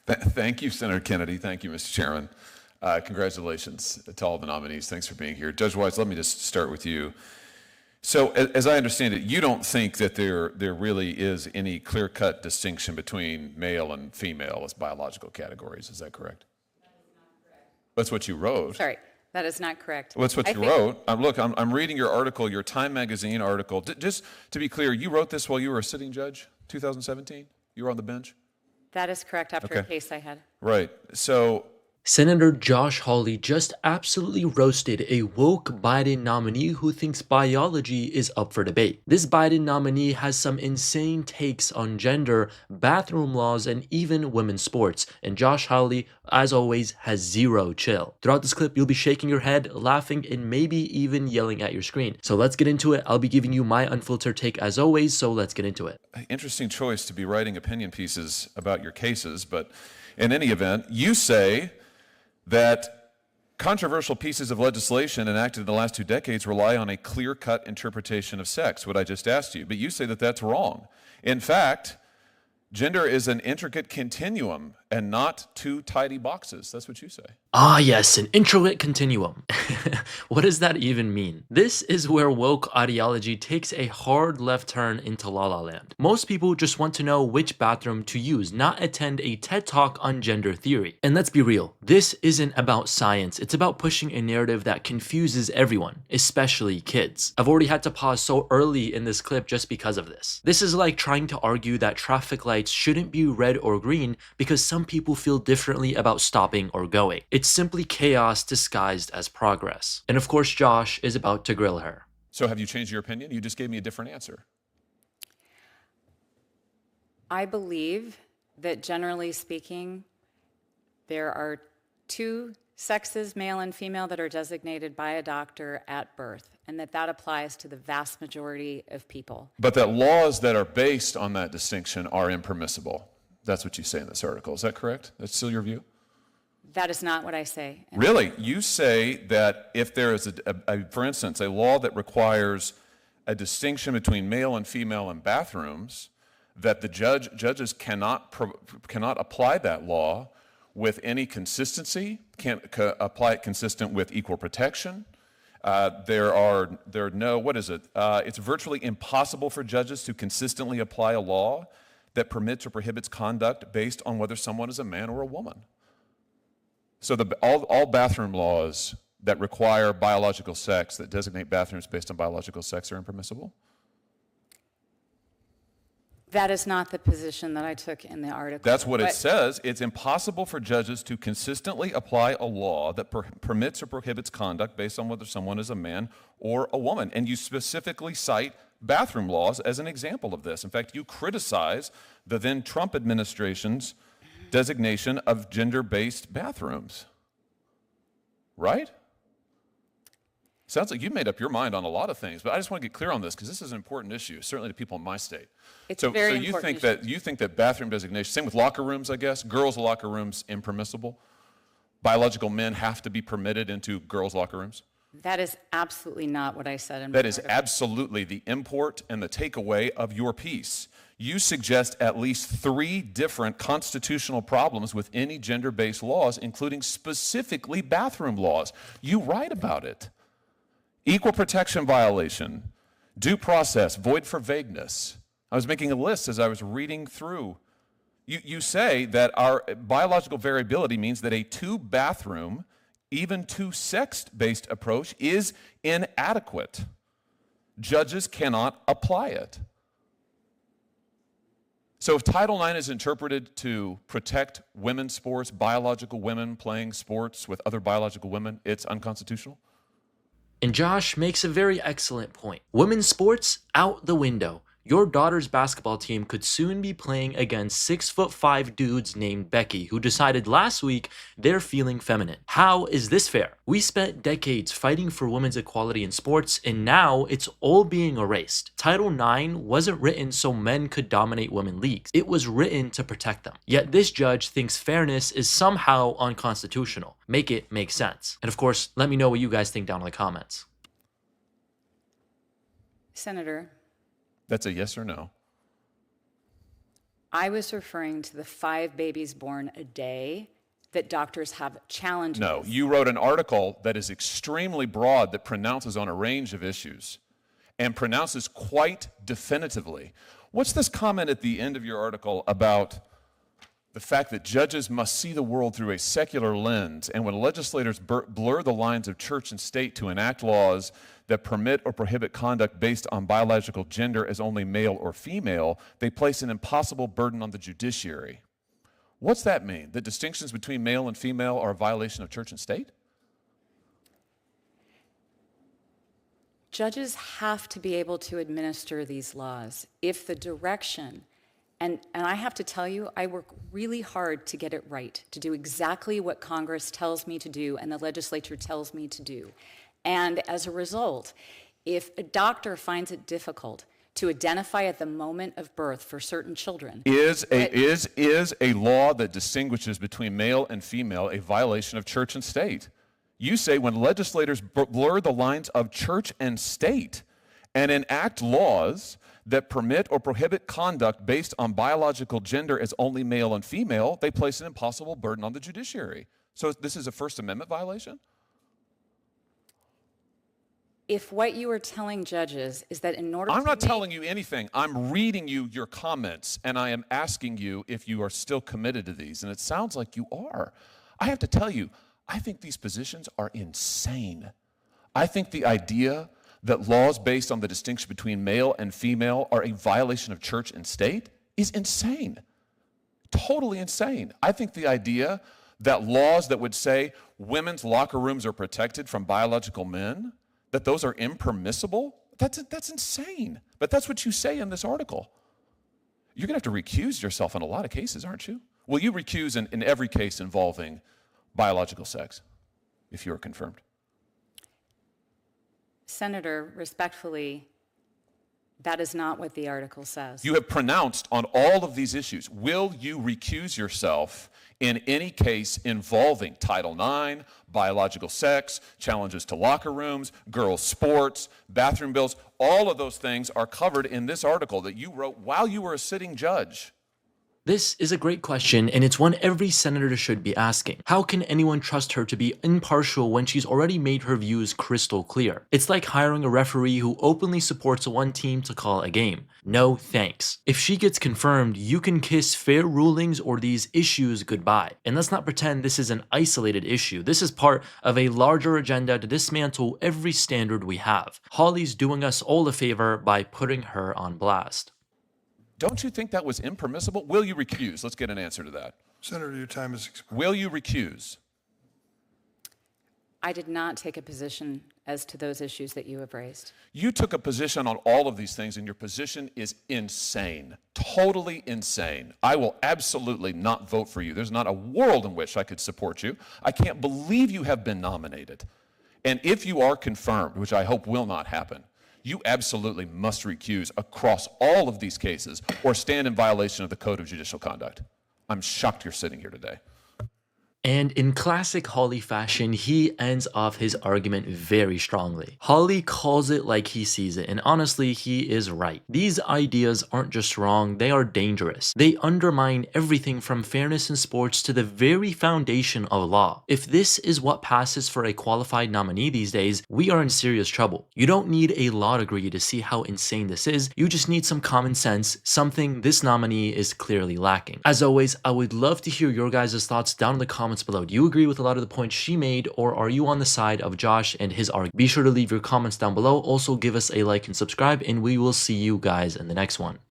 Thank you, Senator Kennedy. Thank you, Mr. Chairman. Congratulations to all the nominees. Thanks for being here. Judge Wise, let me just start with you. So as I understand it, you don't think that there really is any clear-cut distinction between male and female as biological categories. Is that correct? That is not correct. That's what you wrote. Sorry, that is not correct. Well, that's what you wrote. Look, I'm reading your article, your Time Magazine article. Just to be clear, you wrote this while you were a sitting judge, 2017? You were on the bench? That is correct, after a case I had. Right. So Senator Josh Hawley just absolutely roasted a woke Biden nominee who thinks biology is up for debate. This Biden nominee has some insane takes on gender, bathroom laws, and even women's sports. And Josh Hawley, as always, has zero chill. Throughout this clip, you'll be shaking your head, laughing, and maybe even yelling at your screen. So let's get into it. I'll be giving you my unfiltered take as always, so let's get into it. Interesting choice to be writing opinion pieces about your cases, but in any event, you say that controversial pieces of legislation enacted in the last 2 decades rely on a clear-cut interpretation of sex, what I just asked you. But you say that that's wrong. In fact, gender is an intricate continuum and not 2 tidy boxes. That's what you say. Ah yes, an intricate continuum. What does that even mean? This is where woke ideology takes a hard left turn into La La Land. Most people just want to know which bathroom to use, not attend a TED Talk on gender theory. And let's be real, this isn't about science, it's about pushing a narrative that confuses everyone, especially kids. I've already had to pause so early in this clip just because of this. This is like trying to argue that traffic lights shouldn't be red or green because some people feel differently about stopping or going. It's simply chaos disguised as progress. And of course, Josh is about to grill her. So have you changed your opinion? You just gave me a different answer. I believe that generally speaking, there are 2 sexes, male and female, that are designated by a doctor at birth, and that applies to the vast majority of people. But that laws that are based on that distinction are impermissible. That's what you say in this article. Is that correct? That's still your view? That is not what I say. Really? You say that if there is, for instance, a law that requires a distinction between male and female in bathrooms, that the judges cannot apply that law with any consistency, can't apply it consistent with equal protection. There are no, what is it? It's virtually impossible for judges to consistently apply a law that permits or prohibits conduct based on whether someone is a man or a woman. So all bathroom laws that require biological sex, that designate bathrooms based on biological sex, are impermissible? That is not the position that I took in the article. That's what it says. It's impossible for judges to consistently apply a law that permits or prohibits conduct based on whether someone is a man or a woman. And you specifically cite bathroom laws as an example of this. In fact, you criticize the then Trump administration's designation of gender-based bathrooms. Right? Sounds like you've made up your mind on a lot of things, but I just want to get clear on this because this is an important issue, certainly to people in my state. It's a very important issue. You think that bathroom designation, same with locker rooms, I guess, girls' locker rooms impermissible? Biological men have to be permitted into girls' locker rooms? That is absolutely not what I said in my That is article. absolutely the import and the takeaway of your piece. You suggest at least 3 different constitutional problems with any gender-based laws, including specifically bathroom laws. You write about it. Equal protection violation, due process, void for vagueness. I was making a list as I was reading through. You say that our biological variability means that a 2-bathroom, even 2-sex-based approach is inadequate. Judges cannot apply it. So if Title IX is interpreted to protect women's sports, biological women playing sports with other biological women, it's unconstitutional? And Josh makes a very excellent point. Women's sports, out the window. Your daughter's basketball team could soon be playing against 6'5" dudes named Becky, who decided last week they're feeling feminine. How is this fair? We spent decades fighting for women's equality in sports, and now it's all being erased. Title IX wasn't written so men could dominate women leagues. It was written to protect them. Yet this judge thinks fairness is somehow unconstitutional. Make it make sense. And of course, let me know what you guys think down in the comments. Senator, That's a yes or no. I was referring to the 5 babies born a day that doctors have challenges. No, you wrote an article that is extremely broad that pronounces on a range of issues and pronounces quite definitively. What's this comment at the end of your article about the fact that judges must see the world through a secular lens, and when legislators blur the lines of church and state to enact laws that permit or prohibit conduct based on biological gender as only male or female, they place an impossible burden on the judiciary? What's that mean? That distinctions between male and female are a violation of church and state? Judges have to be able to administer these laws if the direction, and I have to tell you, I work really hard to get it right, to do exactly what Congress tells me to do and the legislature tells me to do. And as a result, if a doctor finds it difficult to identify at the moment of birth for certain children, Is a law that distinguishes between male and female a violation of church and state? You say when legislators blur the lines of church and state and enact laws that permit or prohibit conduct based on biological gender as only male and female, they place an impossible burden on the judiciary. So this is a First Amendment violation? if what you are telling judges is that in order I'm to not make- telling you anything. I'm reading you your comments, and I am asking you if you are still committed to these, and it sounds like you are. I have to tell you, I think these positions are insane. I think the idea that laws based on the distinction between male and female are a violation of church and state is insane. Totally insane. I think the idea that laws that would say women's locker rooms are protected from biological men, that those are impermissible, that's insane. But that's what you say in this article. You're going to have to recuse yourself in a lot of cases, aren't you? Will you recuse in every case involving biological sex if you are confirmed? Senator, respectfully, that is not what the article says. You have pronounced on all of these issues. Will you recuse yourself in any case involving Title IX, biological sex, challenges to locker rooms, girls' sports, bathroom bills? All of those things are covered in this article that you wrote while you were a sitting judge. This is a great question, and it's one every senator should be asking. How can anyone trust her to be impartial when she's already made her views crystal clear? It's like hiring a referee who openly supports one team to call a game. No thanks. If she gets confirmed, you can kiss fair rulings or these issues goodbye. And let's not pretend this is an isolated issue. This is part of a larger agenda to dismantle every standard we have. Hawley's doing us all a favor by putting her on blast. Don't you think that was impermissible? Will you recuse? Let's get an answer to that. Senator, your time is expired. Will you recuse? I did not take a position as to those issues that you have raised. You took a position on all of these things, and your position is insane. Totally insane. I will absolutely not vote for you. There's not a world in which I could support you. I can't believe you have been nominated. And if you are confirmed, which I hope will not happen, you absolutely must recuse across all of these cases or stand in violation of the Code of Judicial Conduct. I'm shocked you're sitting here today. And in classic Hawley fashion, he ends off his argument very strongly. Hawley calls it like he sees it, and honestly, he is right. These ideas aren't just wrong, they are dangerous. They undermine everything from fairness in sports to the very foundation of law. If this is what passes for a qualified nominee these days, we are in serious trouble. You don't need a law degree to see how insane this is, you just need some common sense, something this nominee is clearly lacking. As always, I would love to hear your guys' thoughts down in the comments below. Do you agree with a lot of the points she made, or are you on the side of Josh and his argument? Be sure to leave your comments down below. Also, give us a like and subscribe, and we will see you guys in the next one.